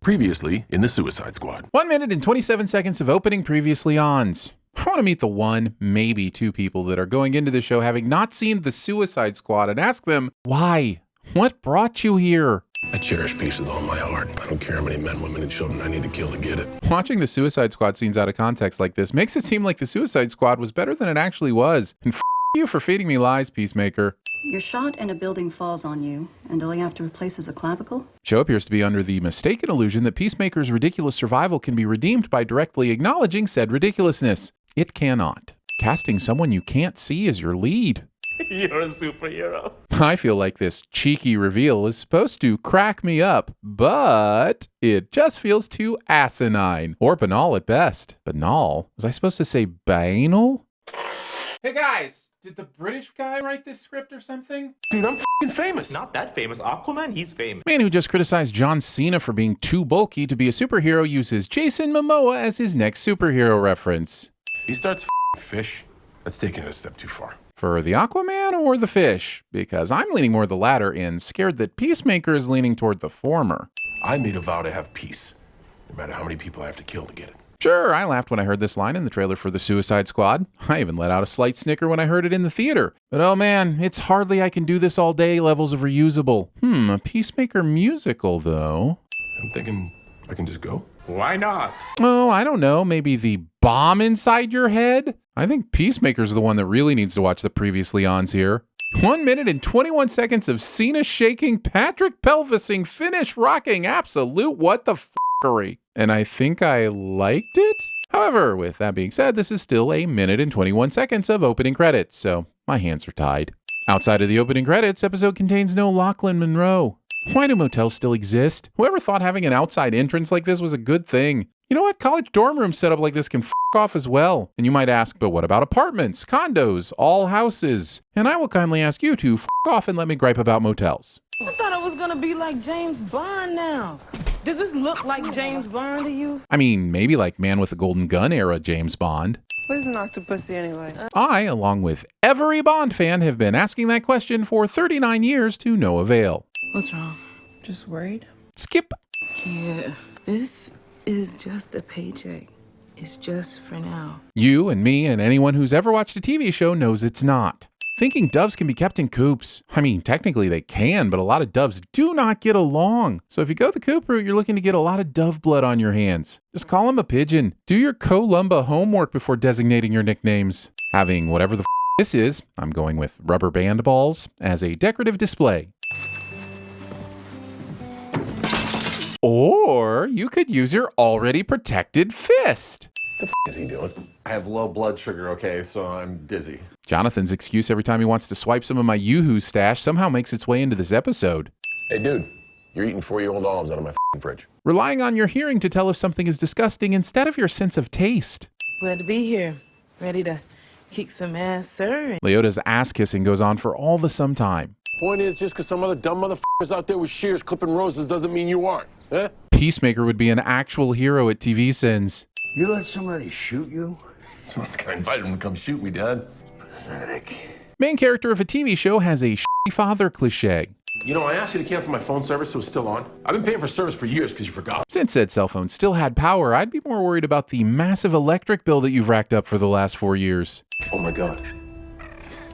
Previously in the Suicide Squad. 1 minute and 27 seconds of opening previously ons. I want to meet the one, maybe two people that are going into the show having not seen the Suicide Squad and ask them, why? What brought you here? I cherish peace with all my heart. I don't care how many men, women, and children I need to kill to get it. Watching the Suicide Squad scenes out of context like this makes it seem like the Suicide Squad was better than it actually was. And you for feeding me lies, Peacemaker. You're shot and a building falls on you, and all you have to replace is a clavicle? Show appears to be under the mistaken illusion that Peacemaker's ridiculous survival can be redeemed by directly acknowledging said ridiculousness. It cannot. Casting someone you can't see as your lead. You're a superhero. I feel like this cheeky reveal is supposed to crack me up, but it just feels too asinine, or banal at best. Banal? Was I supposed to say banal? Hey guys, did the British guy write this script or something? Dude, I'm f***ing famous. Not that famous. Aquaman, he's famous. Man who just criticized John Cena for being too bulky to be a superhero uses Jason Momoa as his next superhero reference. He starts f***ing fish. That's taking it a step too far. For the Aquaman or the fish? Because I'm leaning more the latter and scared that Peacemaker is leaning toward the former. I made a vow to have peace, no matter how many people I have to kill to get it. Sure, I laughed when I heard this line in the trailer for the Suicide Squad. I even let out a slight snicker when I heard it in the theater. But oh man, it's hardly I can do this all day levels of reusable. A Peacemaker musical though. I'm thinking I can just go. Why not? Oh, I don't know, maybe the bomb inside your head? I think Peacemaker's the one that really needs to watch the previously ons here. 1 minute and 21 seconds of Cena shaking, Patrick pelvising, finish rocking, absolute what the f***ery. And I think I liked it? However, with that being said, this is still a minute and 21 seconds of opening credits, so my hands are tied. Outside of the opening credits, episode contains no Lachlan Monroe. Why do motels still exist? Whoever thought having an outside entrance like this was a good thing? You know what? College dorm rooms set up like this can f*** off as well. And you might ask, but what about apartments, condos, all houses? And I will kindly ask you to f*** off and let me gripe about motels. I thought it was gonna be like James Bond now. Does this look like James Bond to you? I mean, maybe like Man with a Golden Gun era James Bond. What is an octopus anyway? I, along with every Bond fan, have been asking that question for 39 years to no avail. What's wrong? Just worried? Skip. Yeah, this is just a paycheck. It's just for now. You and me and anyone who's ever watched a TV show knows it's not. Thinking doves can be kept in coops. I mean, technically they can, but a lot of doves do not get along. So if you go the coop route, you're looking to get a lot of dove blood on your hands. Just call him a pigeon. Do your Columba homework before designating your nicknames. Having whatever the this is, I'm going with rubber band balls, as a decorative display. Or you could use your already protected fist. What the f*** is he doing? I have low blood sugar, okay, so I'm dizzy. Jonathan's excuse every time he wants to swipe some of my Yoo-Hoo stash somehow makes its way into this episode. Hey, dude, you're eating 4-year-old olives out of my f***ing fridge. Relying on your hearing to tell if something is disgusting instead of your sense of taste. Glad to be here. Ready to kick some ass, sir. Leota's ass-kissing goes on for all the sometime. Point is, just because some other dumb motherfuckers out there with shears clipping roses doesn't mean you aren't, eh? Peacemaker would be an actual hero at TVSins. You let somebody shoot you? It's not like I invited him to come shoot me, Dad. Pathetic. Main character of a TV show has a shitty father cliche. You know, I asked you to cancel my phone service so it's still on. I've been paying for service for years because you forgot. Since said cell phone still had power, I'd be more worried about the massive electric bill that you've racked up for the last 4 years. Oh my God.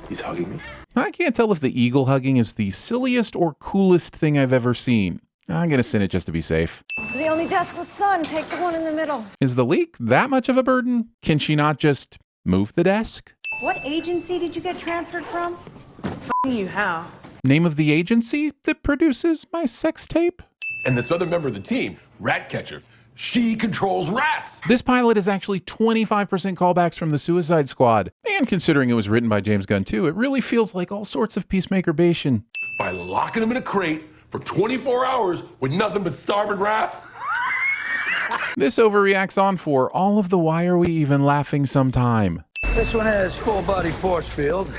He's hugging me. I can't tell if the eagle hugging is the silliest or coolest thing I've ever seen. I'm gonna send it just to be safe. The only desk with sun. Take the one in the middle. Is the leak that much of a burden? Can she not just move the desk? What agency did you get transferred from? F***ing you how? Name of the agency that produces my sex tape? And this other member of the team, Ratcatcher, she controls rats. This pilot is actually 25% callbacks from the Suicide Squad. And considering it was written by James Gunn too, it really feels like all sorts of Peacemaker-bation. By locking him in a crate for 24 hours with nothing but starving rats. This overreacts on for all of the why are we even laughing sometime. This one has full body force field,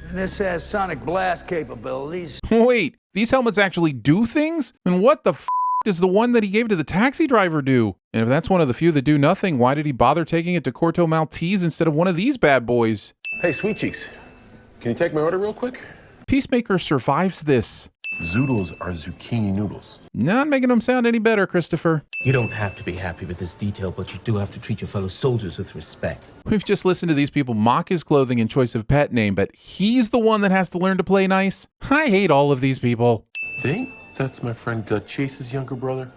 and this has sonic blast capabilities. Wait, these helmets actually do things? And what the f*** does the one that he gave to the taxi driver do? And if that's one of the few that do nothing, why did he bother taking it to Corto Maltese instead of one of these bad boys? Hey, Sweet Cheeks, can you take my order real quick? Peacemaker survives this. Zoodles are zucchini noodles. Not making them sound any better, Christopher. You don't have to be happy with this detail, but you do have to treat your fellow soldiers with respect. We've just listened to these people mock his clothing and choice of pet name, but he's the one that has to learn to play nice. I hate all of these people. Think that's my friend Chase's younger brother?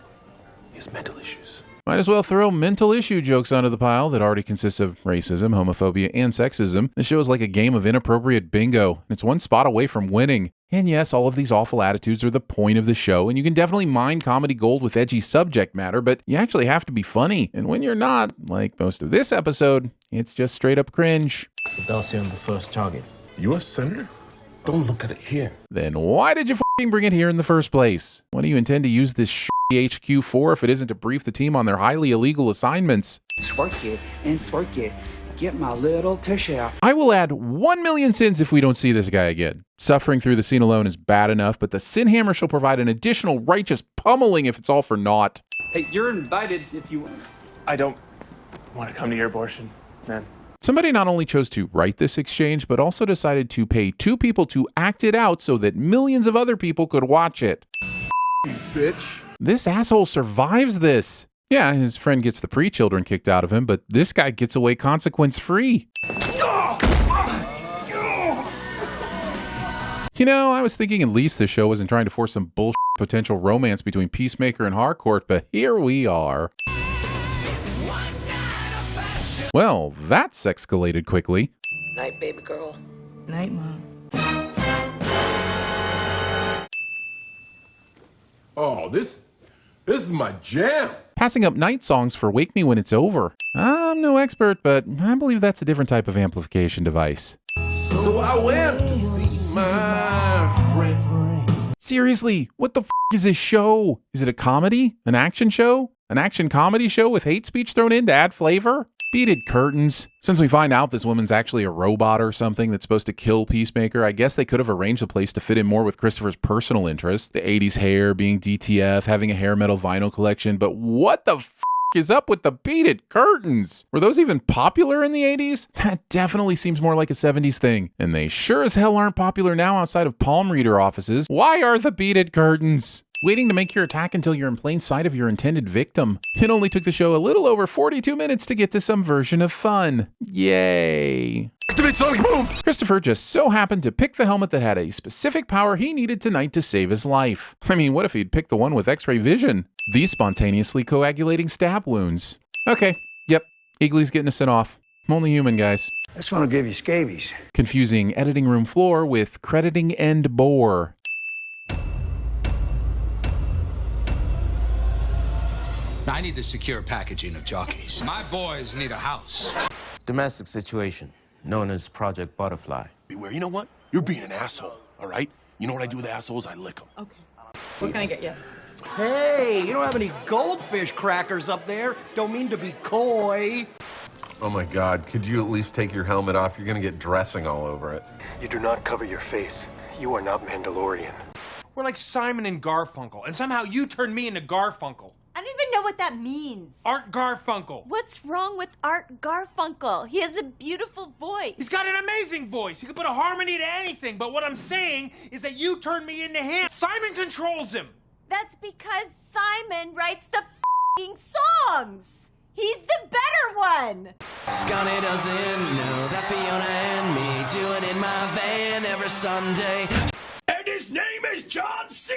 He has mental issues. Might as well throw mental issue jokes onto the pile that already consists of racism, homophobia, and sexism. This show is like a game of inappropriate bingo, and it's one spot away from winning. And yes, all of these awful attitudes are the point of the show, and you can definitely mine comedy gold with edgy subject matter, but you actually have to be funny. And when you're not, like most of this episode, it's just straight up cringe. Sebastian's the first target. U.S. Senator? Don't look at it here. Then why did you f***ing bring it here in the first place? What do you intend to use this HQ for if it isn't to brief the team on their highly illegal assignments? Twerk it and twerk it. Get my little tush out. I will add 1 million sins if we don't see this guy again. Suffering through the scene alone is bad enough, but the sin hammer shall provide an additional righteous pummeling if it's all for naught. Hey, you're invited if you... I don't want to come to your abortion, man. Somebody not only chose to write this exchange, but also decided to pay 2 people to act it out so that millions of other people could watch it. Bitch. This asshole survives this. Yeah, his friend gets the pre-children kicked out of him, but this guy gets away consequence-free. You know, I was thinking at least this show wasn't trying to force some bullshit potential romance between Peacemaker and Harcourt, but here we are. Well, that's escalated quickly. Night, baby girl. Night, Mom. Oh, this is my jam. Passing up night songs for Wake Me When It's Over. I'm no expert, but I believe that's a different type of amplification device. So I went to see my friend. Seriously, what the f*** is this show? Is it a comedy? An action show? An action comedy show with hate speech thrown in to add flavor? Beaded curtains. Since we find out this woman's actually a robot or something that's supposed to kill Peacemaker, I guess they could have arranged the place to fit in more with Christopher's personal interests. The 80s hair, being DTF, having a hair metal vinyl collection, but what the f*** is up with the beaded curtains? Were those even popular in the 80s? That definitely seems more like a 70s thing. And they sure as hell aren't popular now outside of palm reader offices. Why are the beaded curtains? Waiting to make your attack until you're in plain sight of your intended victim. It only took the show a little over 42 minutes to get to some version of fun. Yay. Activate Sonic Boom! Christopher just so happened to pick the helmet that had a specific power he needed tonight to save his life. I mean, what if he'd picked the one with X-ray vision? These spontaneously coagulating stab wounds. Okay, yep, Eagly's getting us sent off. I'm only human, guys. This one will give you scabies. Confusing editing room floor with crediting end bore. I need the secure packaging of jockeys. My boys need a house. Domestic situation, known as Project Butterfly. Beware, you know what? You're being an asshole, all right? You know what I do with assholes? I lick them. Okay. What can I get you? Hey, you don't have any goldfish crackers up there. Don't mean to be coy. Oh my God, could you at least take your helmet off? You're gonna get dressing all over it. You do not cover your face. You are not Mandalorian. We're like Simon and Garfunkel, and somehow you turned me into Garfunkel. I don't even know what that means. Art Garfunkel. What's wrong with Art Garfunkel? He has a beautiful voice. He's got an amazing voice. He could put a harmony to anything, but what I'm saying is that you turned me into him. Simon controls him. That's because Simon writes the f***ing songs. He's the better one. Scotty doesn't know that Fiona and me do it in my van every Sunday. And his name is John C.